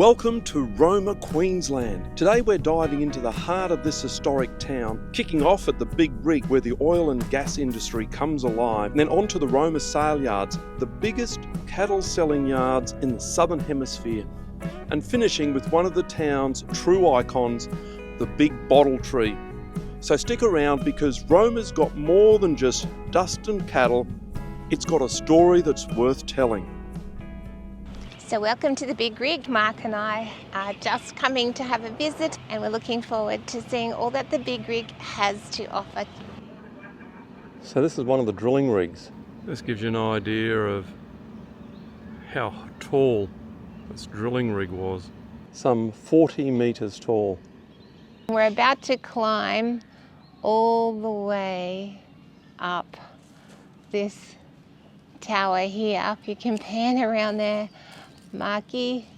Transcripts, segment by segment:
Welcome to Roma Queensland. Today we're diving into the heart of this historic town, kicking off at the Big Rig where the oil and gas industry comes alive, and then on to the Roma Saleyards, the biggest cattle selling yards in the Southern Hemisphere, and finishing with one of the town's true icons, the Big Bottle Tree. So stick around because Roma's got more than just dust and cattle, it's got a story that's worth telling. So welcome to the Big Rig. Mark and I are just coming to have a visit and we're looking forward to seeing all that the Big Rig has to offer. So this is one of the drilling rigs. This gives you an idea of how tall this drilling rig was. Some 40 metres tall. We're about to climb all the way up this tower here. If you can pan around there, Marky.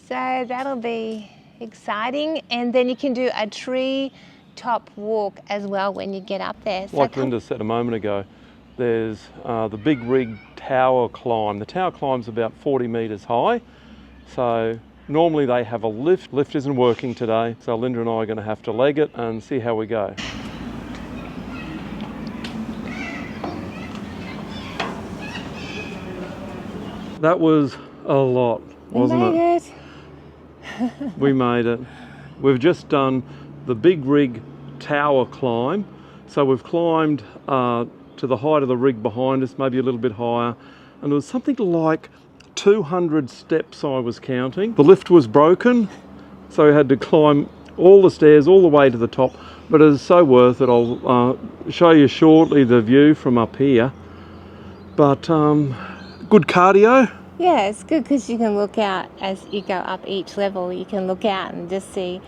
So that'll be exciting, and then you can do a tree top walk as well when you get up there. So like Linda said a moment ago, there's the Big Rig tower climb. The tower climb's about 40 metres high, so normally they have a lift. Lift isn't working today, so Linda and I are going to have to leg it and see how we go. That was a lot, wasn't it? We made it. We've just done the Big Rig tower climb. So we've climbed to the height of the rig behind us, maybe a little bit higher. And there was something like 200 steps I was counting. The lift was broken, so we had to climb all the stairs all the way to the top. But it is so worth it. I'll show you shortly the view from up here. But good cardio. Yeah, it's good because you can look out as you go up each level. You can look out and just see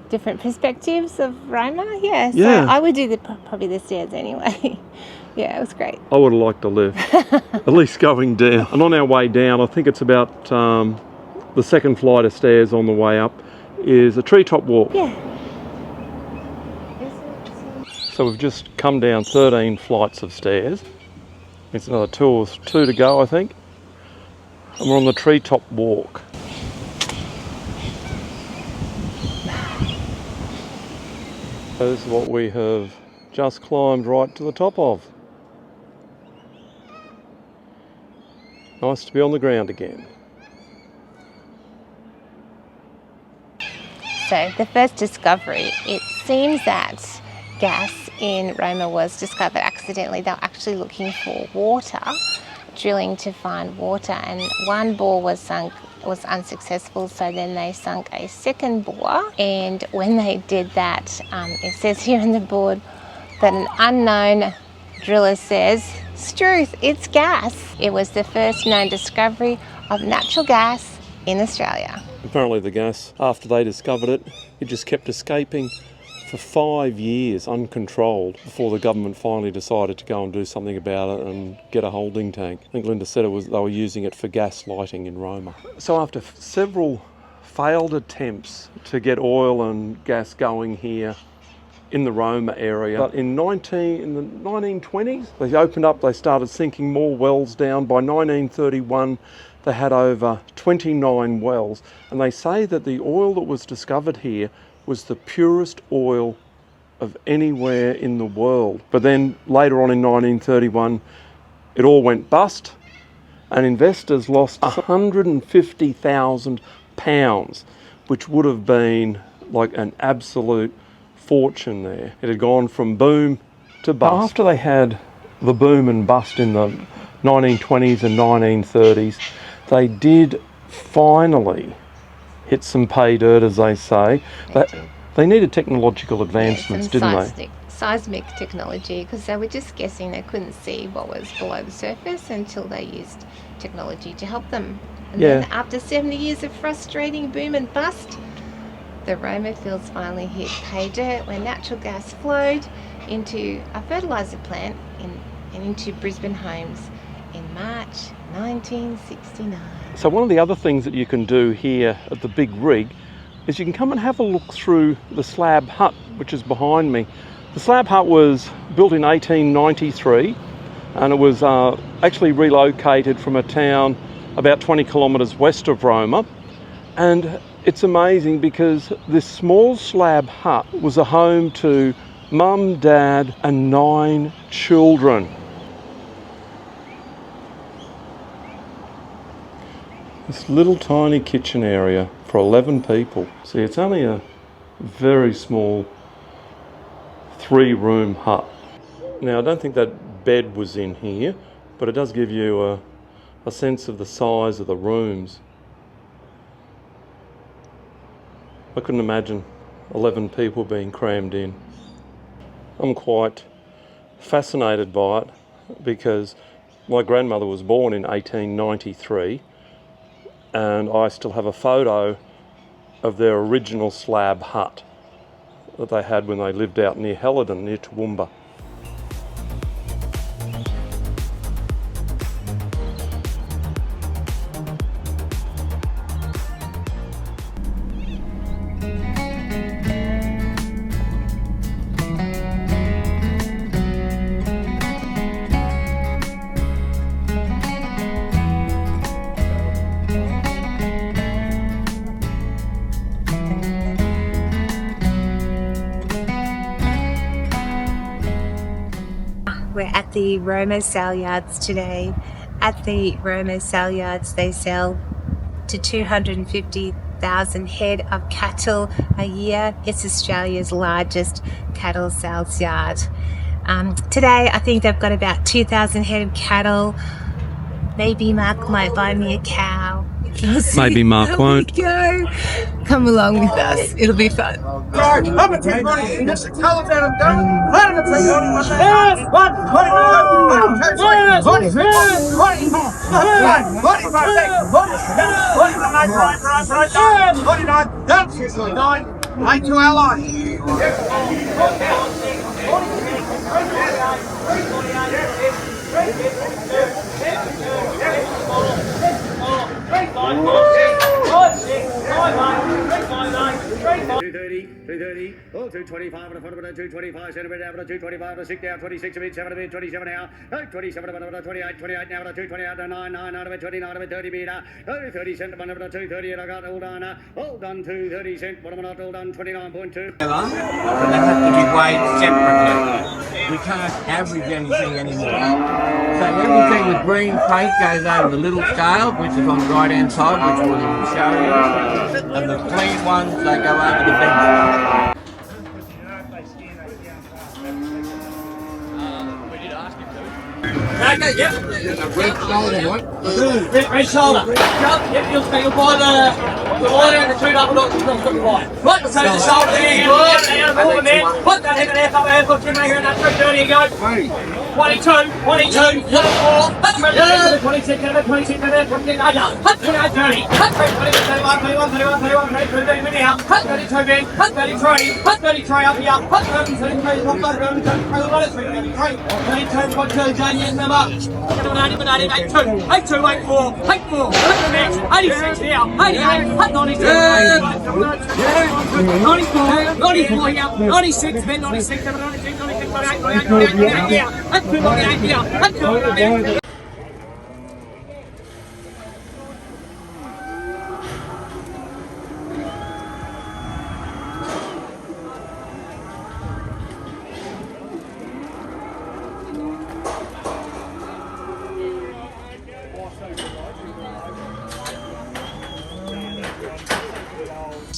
different perspectives of Roma. Yeah, so I would do probably the stairs anyway. Yeah, it was great. I would have liked a lift, at least going down. And on our way down, I think it's about the second flight of stairs on the way up, is a treetop walk. Yeah. So we've just come down 13 flights of stairs. It's another two to go, I think. And we're on the treetop walk. So this is what we have just climbed right to the top of. Nice to be on the ground again. So the first discovery, it seems that gas in Roma was discovered accidentally. They were actually looking for water, drilling to find water, and one bore was unsuccessful, so then they sunk a second bore. And when they did that, it says here on the board that an unknown driller says, "Struth, it's gas." It was the first known discovery of natural gas in Australia. Apparently the gas, after they discovered it, it just kept escaping for 5 years uncontrolled before the government finally decided to go and do something about it and get a holding tank. I think Linda said they were using it for gas lighting in Roma. So after several failed attempts to get oil and gas going here in the Roma area, but in the 1920s they opened up, they started sinking more wells down. By 1931 they had over 29 wells, and they say that the oil that was discovered here was the purest oil of anywhere in the world. But then later on in 1931, it all went bust and investors lost £150,000, which would have been like an absolute fortune there. It had gone from boom to bust. After they had the boom and bust in the 1920s and 1930s, they did finally hit some pay dirt, as they say. They needed technological advancements, didn't they? Seismic technology, because they were just guessing. They couldn't see what was below the surface until they used technology to help them. And then after 70 years of frustrating boom and bust, the Roma fields finally hit pay dirt when natural gas flowed into a fertiliser plant and into Brisbane homes in March 1969. So one of the other things that you can do here at the Big Rig is you can come and have a look through the slab hut, which is behind me. The slab hut was built in 1893 and it was actually relocated from a town about 20 kilometres west of Roma, And it's amazing because this small slab hut was a home to mum, dad and 9 children. This little tiny kitchen area for 11 people. See, it's only a very small 3-room hut. Now, I don't think that bed was in here, but it does give you a sense of the size of the rooms. I couldn't imagine 11 people being crammed in. I'm quite fascinated by it because my grandmother was born in 1893 and I still have a photo of their original slab hut that they had when they lived out near Helidon, near Toowoomba. We're at the Roma Saleyards today. At the Roma Saleyards, they sell to 250,000 head of cattle a year. It's Australia's largest cattle sales yard. Today, I think they've got about 2,000 head of cattle. Maybe Mark might buy me a cow. Maybe Mark won't. Go. Come along with us. It'll be fun. Oh, 225 and a foot of 225 centimetres down, 225 and a 6 down, 26 a bit, 7 a bit, 27 now, 27 about 28, 28 now, 228 to 9, 9 out of it, 29 of it, 30 metre, 30 cent, 1 of it, 230, and I got all done, 230 cent, what am I not all done, 29.2. They have to be weighed separately. We can't average anything anymore. So everything with green paint goes over the little scale, which is on the right hand side, which will show you. And the clean ones, they go over the bench. Okay, yep. Red shoulder, what? Red shoulder. Yep, you'll buy the line and the 2 double dots you've got to buy. Right, so the shoulder there, good. There. Put that head and half up there, put your here and that 330 you go. 22, 22, 24, 26, 26, 28, 30, 33 up here, 96,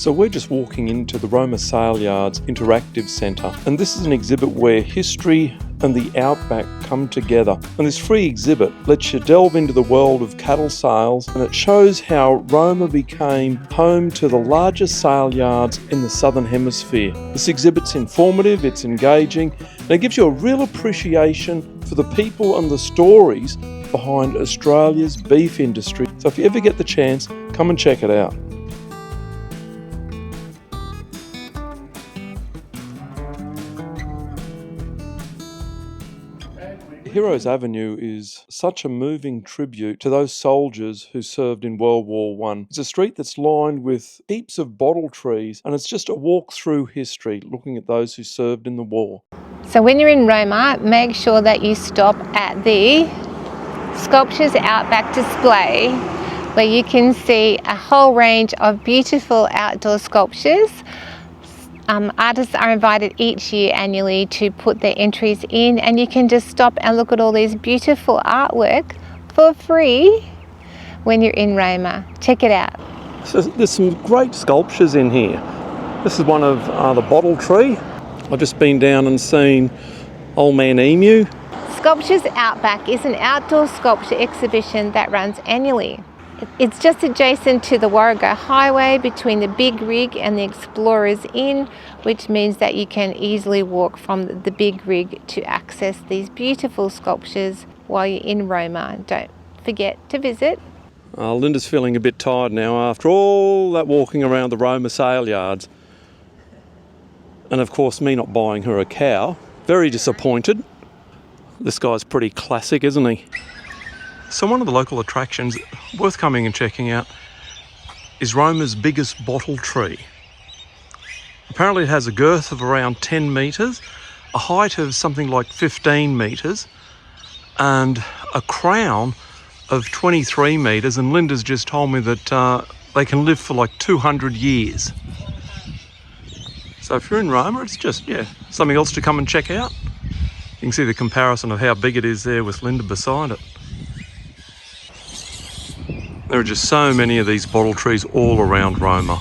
So we're just walking into the Roma Saleyards Interactive Centre, and this is an exhibit where history and the outback come together. And this free exhibit lets you delve into the world of cattle sales, and it shows how Roma became home to the largest sale yards in the Southern Hemisphere. This exhibit's informative, it's engaging, and it gives you a real appreciation for the people and the stories behind Australia's beef industry. So if you ever get the chance, come and check it out. Heroes Avenue is such a moving tribute to those soldiers who served in World War I. It's a street that's lined with heaps of bottle trees, and it's just a walk through history, looking at those who served in the war. So when you're in Roma, make sure that you stop at the Sculptures Outback display, where you can see a whole range of beautiful outdoor sculptures. Artists are invited each year annually to put their entries in, and you can just stop and look at all these beautiful artwork for free when you're in Roma. Check it out. So there's some great sculptures in here. This is one of the bottle tree. I've just been down and seen Old Man Emu. Sculptures Outback is an outdoor sculpture exhibition that runs annually. It's just adjacent to the Warrego Highway between the Big Rig and the Explorers Inn, which means that you can easily walk from the Big Rig to access these beautiful sculptures while you're in Roma. Don't forget to visit. Linda's feeling a bit tired now after all that walking around the Roma Saleyards. And of course me not buying her a cow. Very disappointed. This guy's pretty classic, isn't he? So one of the local attractions worth coming and checking out is Roma's biggest bottle tree. Apparently it has a girth of around 10 metres, a height of something like 15 metres, and a crown of 23 metres, and Linda's just told me that they can live for like 200 years. So if you're in Roma, it's just, something else to come and check out. You can see the comparison of how big it is there with Linda beside it. There are just so many of these bottle trees all around Roma.